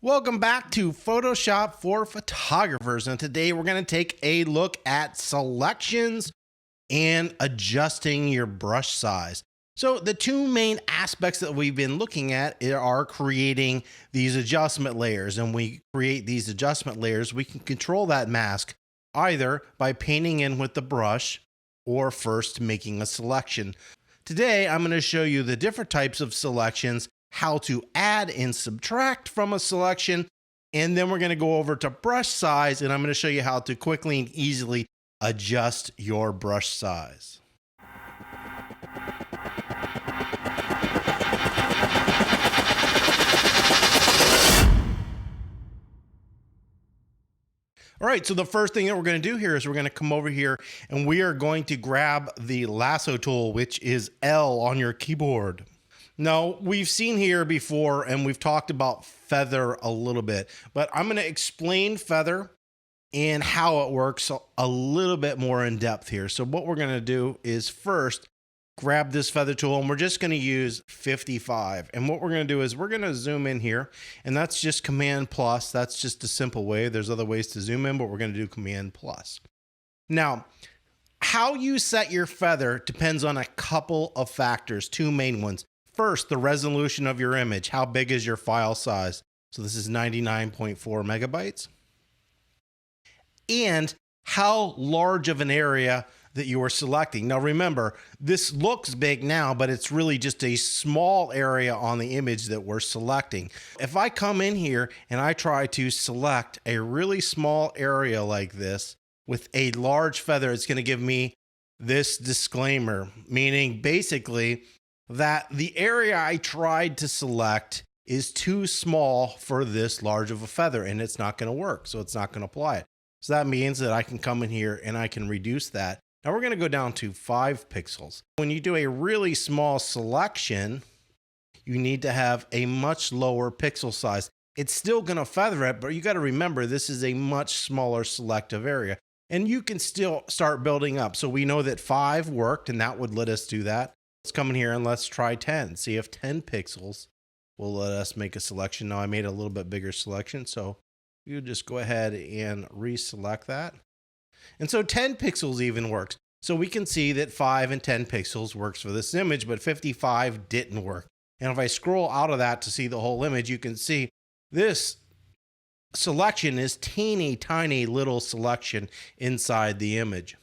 Welcome back to Photoshop for Photographers, and today we're going to take a look at selections and adjusting your brush size. So the two main aspects that we've been looking at are creating these adjustment layers, and we create these adjustment layers, we can control that mask either by painting in with the brush or first making a selection. Today I'm going to show you the different types of selections, how to add and subtract from a selection, and then we're going to go over to brush size, and I'm going to show you how to quickly and easily adjust your brush size. All right, so the first thing that we're going to do here is we're going to come over here and we are going to grab the lasso tool, which is L on your keyboard. Now, we've seen here before and we've talked about feather a little bit, but I'm going to explain feather and how it works a little bit more in depth here. So what we're going to do is first grab this feather tool, and we're just going to use 55. And what we're going to do is we're going to zoom in here, and that's just Command plus. That's just a simple way. There's other ways to zoom in, but we're going to do Command plus. Now, how you set your feather depends on a couple of factors, two main ones. First, the resolution of your image. How big is your file size? So this is 99.4 megabytes. And how large of an area that you are selecting. Now remember, this looks big now, but it's really just a small area on the image that we're selecting. If I come in here and I try to select a really small area like this with a large feather, it's going to give me this disclaimer, meaning basically that the area I tried to select is too small for this large of a feather, and it's not going to work, so it's not going to apply it. So that means that I can come in here and I can reduce that. Now we're going to go down to 5 pixels. When you do a really small selection, you need to have a much lower pixel size. It's still going to feather it, but you got to remember this is a much smaller selective area, and you can still start building up. So we know that 5 worked, and that would let us do that. Let's come in here and let's try 10. See if 10 pixels will let us make a selection. Now I made a little bit bigger selection, so you just go ahead and reselect that. And so 10 pixels even works. So we can see that 5 and 10 pixels works for this image, but 55 didn't work. And if I scroll out of that to see the whole image, you can see this selection is teeny tiny little selection inside the image.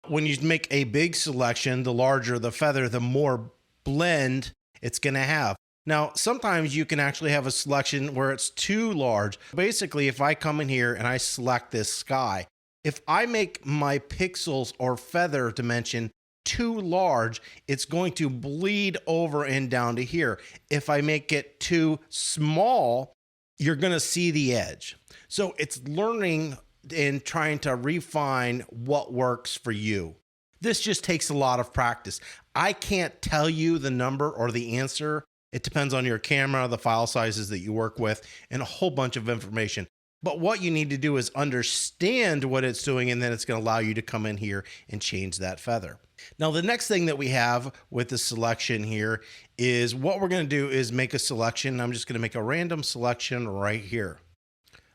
When you make a big selection, the larger the feather, the more blend it's going to have. Now, sometimes you can actually have a selection where it's too large. Basically, if I come in here and I select this sky, if I make my pixels or feather dimension too large, it's going to bleed over and down to here. If I make it too small, you're going to see the edge. So it's learning and trying to refine what works for you. This just takes a lot of practice. I can't tell you the number or the answer. It depends on your camera, the file sizes that you work with, and a whole bunch of information. But what you need to do is understand what it's doing, and then it's going to allow you to come in here and change that feather. Now, the next thing that we have with the selection here is what we're going to do is make a selection. I'm just going to make a random selection right here.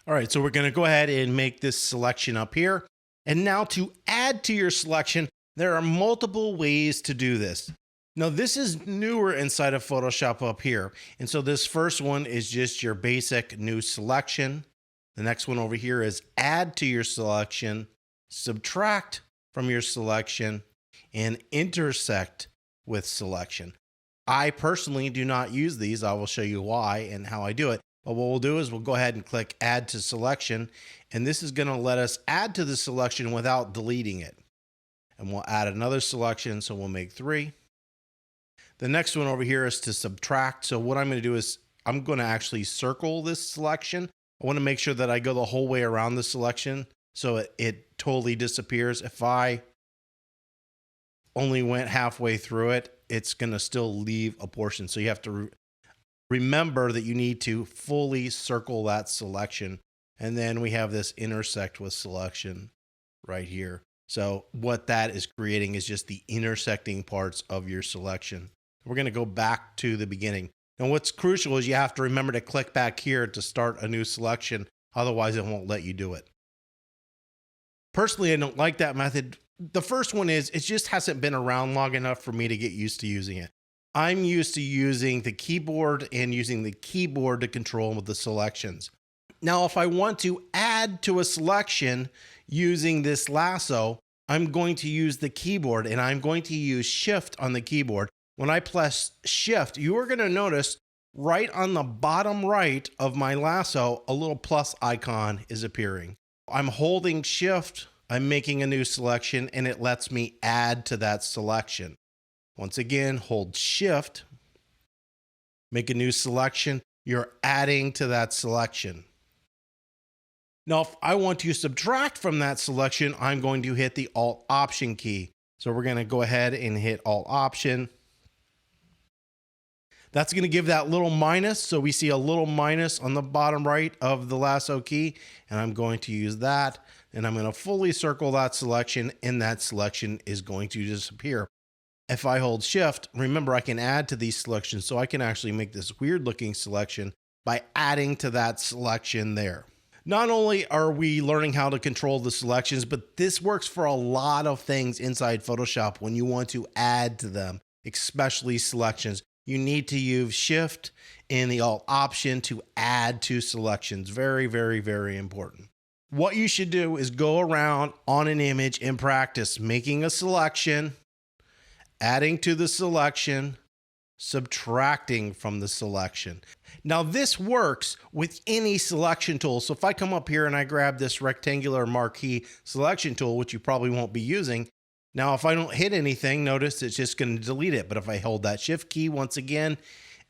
All right, so we're going to go ahead and make this selection up here. And now to add to your selection, there are multiple ways to do this. Now, this is newer inside of Photoshop up here. And so this first one is just your basic new selection. The next one over here is add to your selection, subtract from your selection, and intersect with selection. I personally do not use these. I will show you why and how I do it. But what we'll do is we'll go ahead and click add to selection, and this is going to let us add to the selection without deleting it. And we'll add another selection, so we'll make 3. The next one over here is to subtract. So what I'm going to do is I'm going to actually circle this selection. I want to make sure that I go the whole way around the selection so it totally disappears. If I only went halfway through it, it's going to still leave a portion. So you have to remember that you need to fully circle that selection. And then we have this intersect with selection right here. So what that is creating is just the intersecting parts of your selection. We're going to go back to the beginning. Now, what's crucial is you have to remember to click back here to start a new selection. Otherwise, it won't let you do it. Personally, I don't like that method. The first one is it just hasn't been around long enough for me to get used to using it. I'm used to using the keyboard and using the keyboard to control the selections. Now, if I want to add to a selection using this lasso, I'm going to use the keyboard and I'm going to use Shift on the keyboard. When I press Shift, you are going to notice right on the bottom right of my lasso, a little plus icon is appearing. I'm holding Shift, I'm making a new selection, and it lets me add to that selection. Once again, hold Shift, make a new selection, you're adding to that selection. Now, if I want to subtract from that selection, I'm going to hit the Alt Option key. So we're going to go ahead and hit Alt Option. That's going to give that little minus. So we see a little minus on the bottom right of the lasso key, and I'm going to use that, and I'm going to fully circle that selection, and that selection is going to disappear. If I hold Shift, remember I can add to these selections, so I can actually make this weird looking selection by adding to that selection there. Not only are we learning how to control the selections, but this works for a lot of things inside Photoshop when you want to add to them, especially selections. You need to use Shift and the Alt Option to add to selections. Very, very, very important. What you should do is go around on an image and practice making a selection, adding to the selection, subtracting from the selection. Now this works with any selection tool. So if I come up here and I grab this rectangular marquee selection tool, which you probably won't be using, now if I don't hit anything, notice it's just going to delete it. But if I hold that Shift key once again,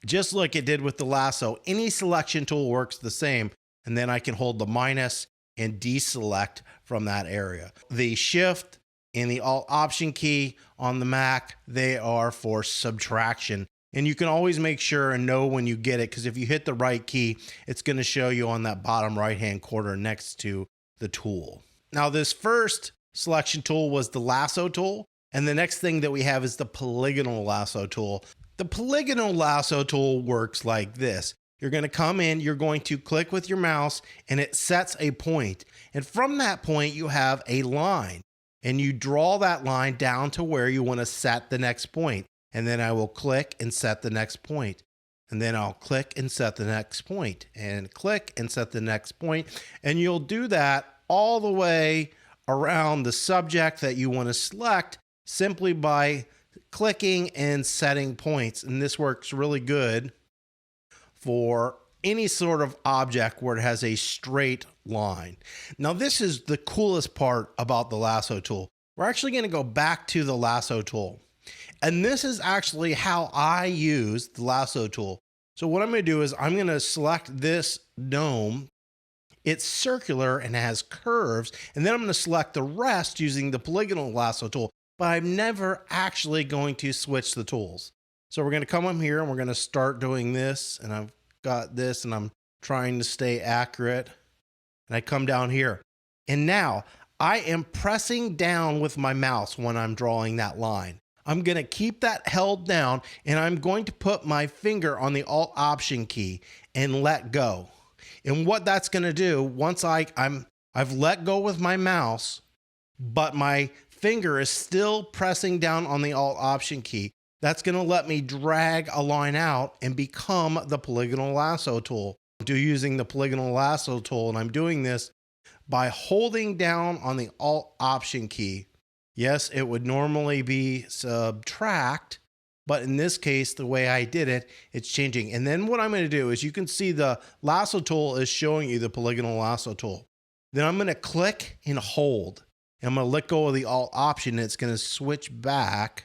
just like it did with the lasso, any selection tool works the same. And then I can hold the minus and deselect from that area. The Shift and the Alt Option key on the Mac, they are for subtraction. And you can always make sure and know when you get it, because if you hit the right key, it's going to show you on that bottom right-hand corner next to the tool. Now, this first selection tool was the lasso tool. And the next thing that we have is the polygonal lasso tool. The polygonal lasso tool works like this. You're going to come in, you're going to click with your mouse, and it sets a point. And from that point, you have a line. And you draw that line down to where you want to set the next point. And then I will click and set the next point. And then I'll click and set the next point. And click and set the next point. And you'll do that all the way around the subject that you want to select simply by clicking and setting points. And this works really good for any sort of object where it has a straight line. Now, this is the coolest part about the lasso tool. We're actually going to go back to the lasso tool. And this is actually how I use the lasso tool. So what I'm going to do is I'm going to select this dome. It's circular and has curves. And then I'm going to select the rest using the polygonal lasso tool. But I'm never actually going to switch the tools. So we're going to come up here and we're going to start doing this. And I've got this and I'm trying to stay accurate. And I come down here. And now I am pressing down with my mouse when I'm drawing that line. I'm going to keep that held down and I'm going to put my finger on the Alt Option key and let go. And what that's going to do, once I've let go with my mouse, but my finger is still pressing down on the Alt Option key, that's going to let me drag a line out and become the polygonal lasso tool. I'm using the polygonal lasso tool, and I'm doing this by holding down on the Alt Option key. Yes, it would normally be subtract, but in this case, the way I did it, it's changing. And then what I'm going to do is you can see the lasso tool is showing you the polygonal lasso tool. Then I'm going to click and hold. I'm going to let go of the Alt Option, and it's going to switch back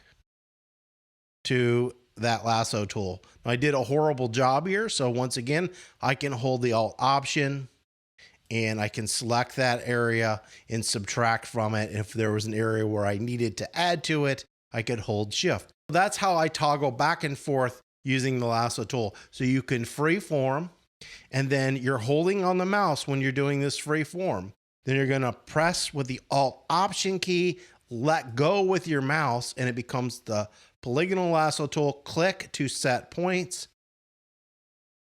to that lasso tool. Now, I did a horrible job here. So once again, I can hold the Alt Option and I can select that area and subtract from it. If there was an area where I needed to add to it, I could hold Shift. That's how I toggle back and forth using the lasso tool. So you can freeform, and then you're holding on the mouse when you're doing this freeform. Then you're going to press with the Alt Option key, let go with your mouse, and it becomes the polygonal lasso tool. Click to set points.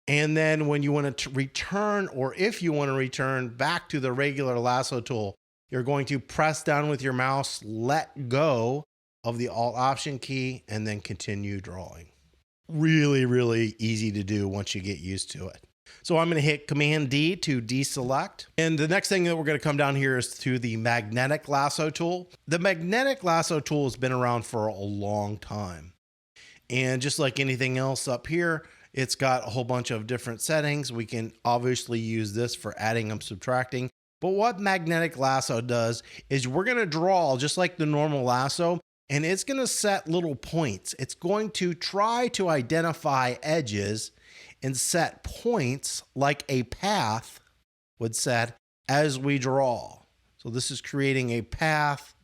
And then when you want to return, or if you want to return back to the regular lasso tool, you're going to press down with your mouse, let go of the Alt Option key, and then continue drawing. Really, really easy to do once you get used to it. So I'm going to hit Command D to deselect. And the next thing that we're going to come down here is to the magnetic lasso tool. The magnetic lasso tool has been around for a long time. And just like anything else up here, it's got a whole bunch of different settings. We can obviously use this for adding and subtracting. But what magnetic lasso does is we're going to draw just like the normal lasso, and it's going to set little points. It's going to try to identify edges and set points like a path would set as we draw. So this is creating a path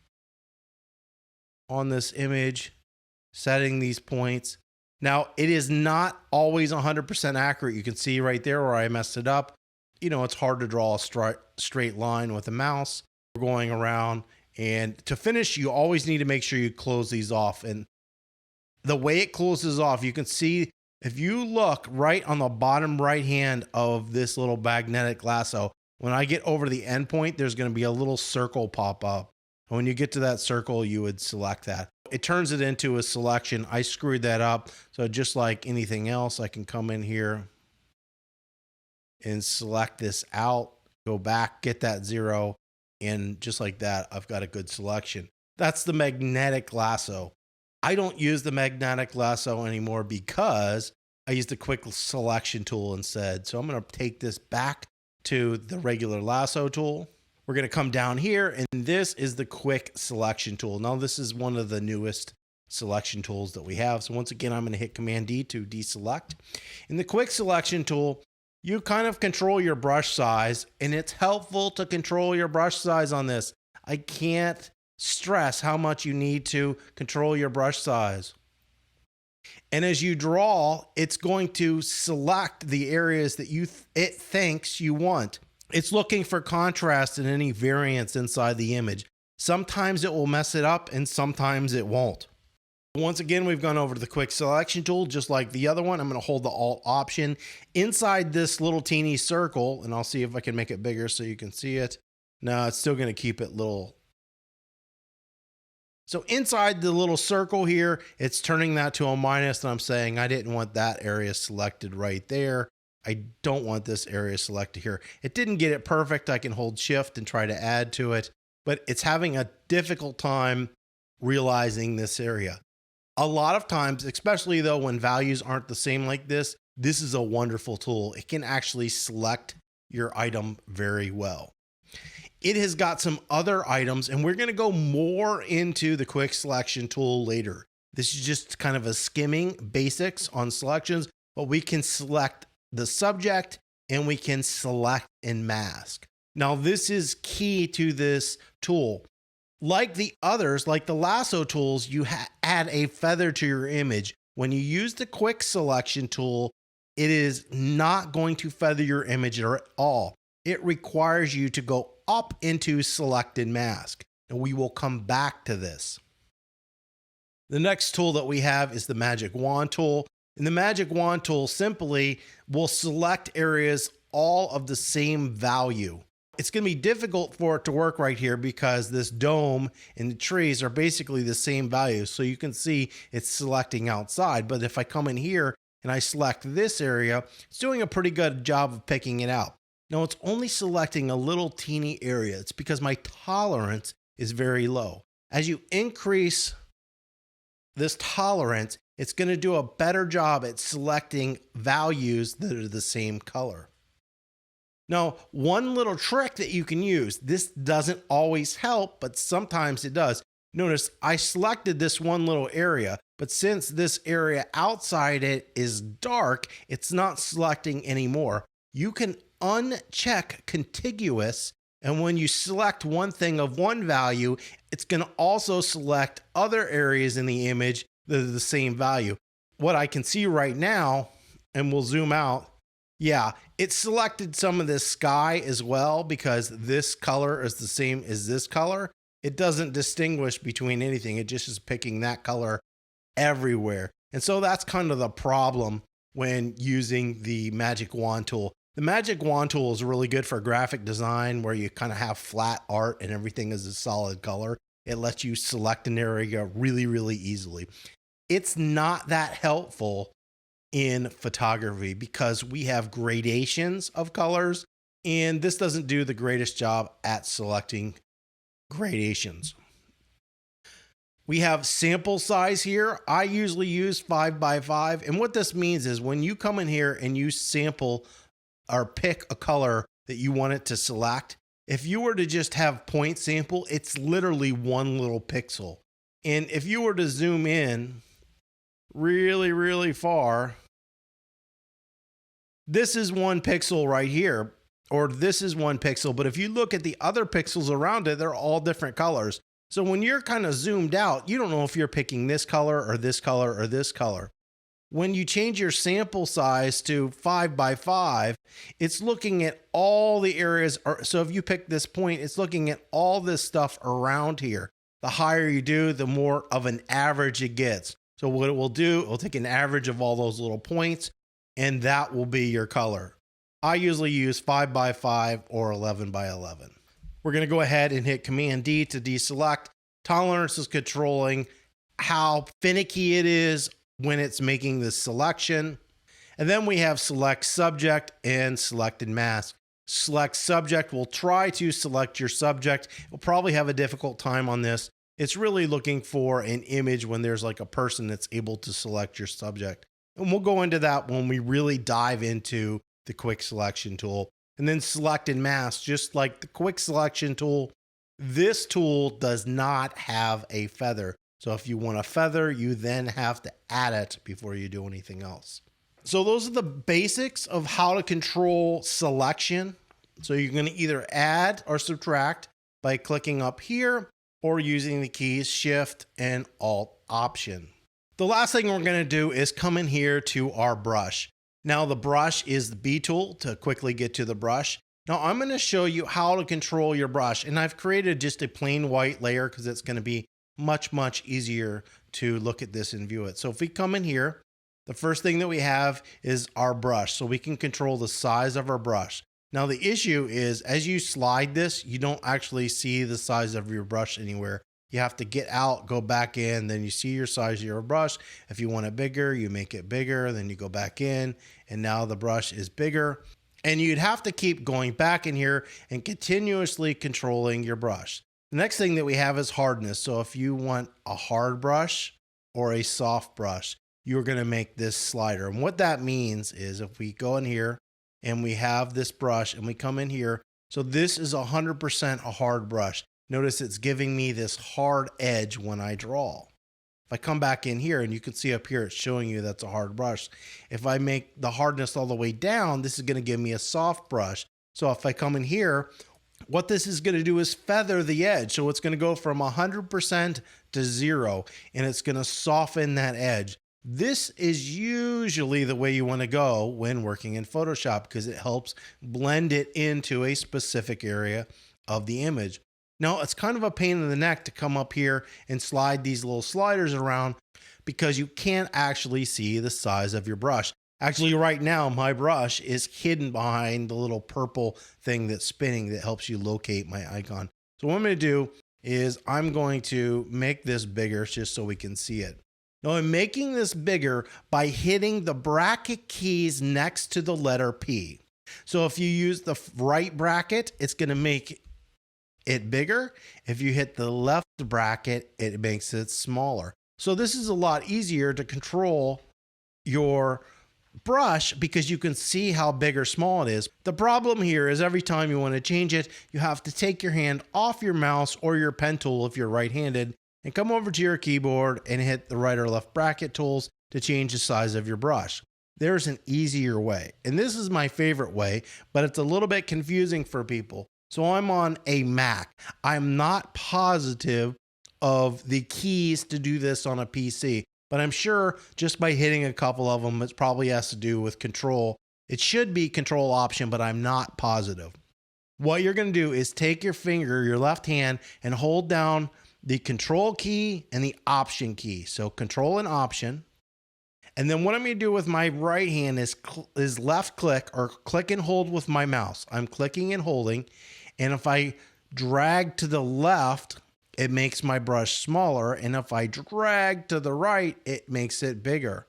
on this image, setting these points. Now, it is not always 100% accurate. You can see right there where I messed it up. You know, it's hard to draw a straight line with a mouse. We're going around, and to finish, you always need to make sure you close these off. And the way it closes off, you can see if you look right on the bottom right hand of this little magnetic lasso, when I get over the end point, there's going to be a little circle pop up. And when you get to that circle, you would select that. It turns it into a selection. I screwed that up. So just like anything else, I can come in here and select this out, go back, get that 0. And just like that, I've got a good selection. That's the magnetic lasso. I don't use the magnetic lasso anymore because I use the quick selection tool instead. So I'm going to take this back to the regular lasso tool. We're going to come down here, and this is the quick selection tool. Now, this is one of the newest selection tools that we have. So once again, I'm going to hit Command D to deselect. In the quick selection tool, you kind of control your brush size, and it's helpful to control your brush size on this. I can't stress how much you need to control your brush size. And as you draw, it's going to select the areas that it thinks you want. It's looking for contrast and any variance inside the image. Sometimes it will mess it up, and sometimes it won't. Once again, we've gone over to the quick selection tool, just like the other one. I'm going to hold the Alt Option inside this little teeny circle, and I'll see if I can make it bigger so you can see it. No, it's still going to keep it little. So inside the little circle here, it's turning that to a minus, and I'm saying I didn't want that area selected right there. I don't want this area selected here. It didn't get it perfect. I can hold Shift and try to add to it, but it's having a difficult time realizing this area. A lot of times, especially though when values aren't the same like this, this is a wonderful tool. It can actually select your item very well. It has got some other items, and we're going to go more into the quick selection tool later. This is just kind of a skimming basics on selections, but we can select the subject and we can select and mask. Now, this is key to this tool. Like the others, like the lasso tools, you add a feather to your image. When you use the quick selection tool, it is not going to feather your image at all. It requires you to go up into select and mask, and we will come back to this. The next tool that we have is the Magic Wand tool. And the Magic Wand tool simply will select areas all of the same value. It's going to be difficult for it to work right here because this dome and the trees are basically the same value. So you can see it's selecting outside. But if I come in here and I select this area, it's doing a pretty good job of picking it out. Now, it's only selecting a little teeny area. It's because my tolerance is very low. As you increase this tolerance, it's going to do a better job at selecting values that are the same color. Now, one little trick that you can use, this doesn't always help, but sometimes it does. Notice I selected this one little area, but since this area outside it is dark, it's not selecting anymore. You can uncheck contiguous, and when you select one thing of one value, it's going to also select other areas in the image that are the same value. What I can see right now, and we'll zoom out, yeah, it selected some of this sky as well because this color is the same as this color. It doesn't distinguish between anything. It just is picking that color everywhere. And so that's kind of the problem when using the Magic Wand tool. The Magic Wand tool is really good for graphic design where you kind of have flat art and everything is a solid color. It lets you select an area really, really easily. It's not that helpful in photography because we have gradations of colors, and this doesn't do the greatest job at selecting gradations. We have sample size here. I usually use 5x5. And what this means is when you come in here and you sample or pick a color that you want it to select, if you were to just have point sample, it's literally one little pixel. And if you were to zoom in really, really far, this is one pixel right here, or this is one pixel. But if you look at the other pixels around it, they're all different colors. So when you're kind of zoomed out, you don't know if you're picking this color or this color or this color. When you change your sample size to 5x5, it's looking at all the areas. So if you pick this point, it's looking at all this stuff around here. The higher you do, the more of an average it gets. So what it will do, it will take an average of all those little points, and that will be your color. I usually use 5x5 or 11x11. We're going to go ahead and hit Command D to deselect. Tolerance is controlling how finicky it is when it's making the selection. And then we have select subject and selected mask. Select subject will try to select your subject. You'll probably have a difficult time on this. It's really looking for an image when there's like a person that's able to select your subject. And we'll go into that when we really dive into the quick selection tool. And then select and mask, just like the quick selection tool, this tool does not have a feather. So if you want a feather, you then have to add it before you do anything else. So those are the basics of how to control selection. So you're going to either add or subtract by clicking up here or using the keys Shift and Alt Option. The last thing we're going to do is come in here to our brush. Now the brush is the B tool to quickly get to the brush. Now I'm going to show you how to control your brush, and I've created just a plain white layer because it's going to be much easier to look at this and view it. So if we come in here, the first thing that we have is our brush, so we can control the size of our brush. Now the issue is as you slide this, you don't actually see the size of your brush anywhere. You have to get out, go back in, then you see your size of your brush. If you want it bigger, you make it bigger, then you go back in, and now the brush is bigger. And you'd have to keep going back in here and continuously controlling your brush. The next thing that we have is hardness. So if you want a hard brush or a soft brush, you're going to make this slider. And what that means is if we go in here and we have this brush and we come in here, so this is 100% a hard brush. Notice it's giving me this hard edge when I draw. If I come back in here, and you can see up here, it's showing you that's a hard brush. If I make the hardness all the way down, this is going to give me a soft brush. So if I come in here, what this is going to do is feather the edge. So it's going to go from 100% to 0, and it's going to soften that edge. This is usually the way you want to go when working in Photoshop because it helps blend it into a specific area of the image. Now, it's kind of a pain in the neck to come up here and slide these little sliders around because you can't actually see the size of your brush. Actually, right now, my brush is hidden behind the little purple thing that's spinning that helps you locate my icon. So what I'm going to do is I'm going to make this bigger just so we can see it. Now, I'm making this bigger by hitting the bracket keys next to the letter P. So if you use the right bracket, it's going to make it bigger. If you hit the left bracket, it makes it smaller. So this is a lot easier to control your brush because you can see how big or small it is. The problem here is every time you want to change it, you have to take your hand off your mouse or your pen tool if you're right-handed and come over to your keyboard and hit the right or left bracket tools to change the size of your brush. There's an easier way, and this is my favorite way, but it's a little bit confusing for people. So I'm on a Mac. I'm not positive of the keys to do this on a PC, but I'm sure just by hitting a couple of them, it probably has to do with control. It should be control option, but I'm not positive. What you're going to do is take your finger, your left hand, and hold down the control key and the option key. So control and option. And then what I'm going to do with my right hand is left click or click and hold with my mouse. I'm clicking and holding. And if I drag to the left, it makes my brush smaller. And if I drag to the right, it makes it bigger.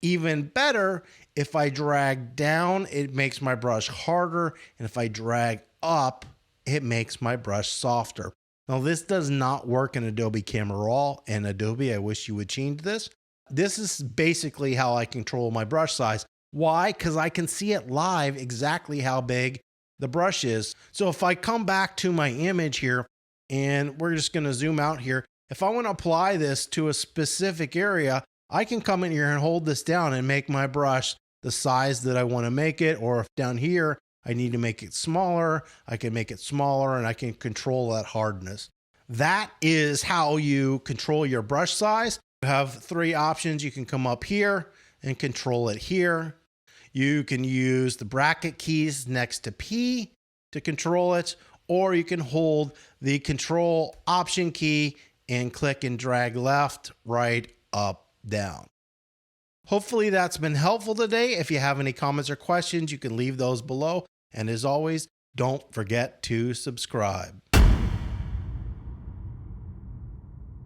Even better, if I drag down, it makes my brush harder. And if I drag up, it makes my brush softer. Now, this does not work in Adobe Camera Raw, and Adobe, I wish you would change this. This is basically how I control my brush size. Why? Because I can see it live exactly how big the brush is. So if I come back to my image here, and we're just going to zoom out here, if I want to apply this to a specific area, I can come in here and hold this down and make my brush the size that I want to make it. Or if down here, I need to make it smaller, I can make it smaller, and I can control that hardness. That is how you control your brush size. You have three options. You can come up here and control it here. You can use the bracket keys next to P to control it, or you can hold the Control Option key and click and drag left, right, up, down. Hopefully that's been helpful today. If you have any comments or questions, you can leave those below. And as always, don't forget to subscribe.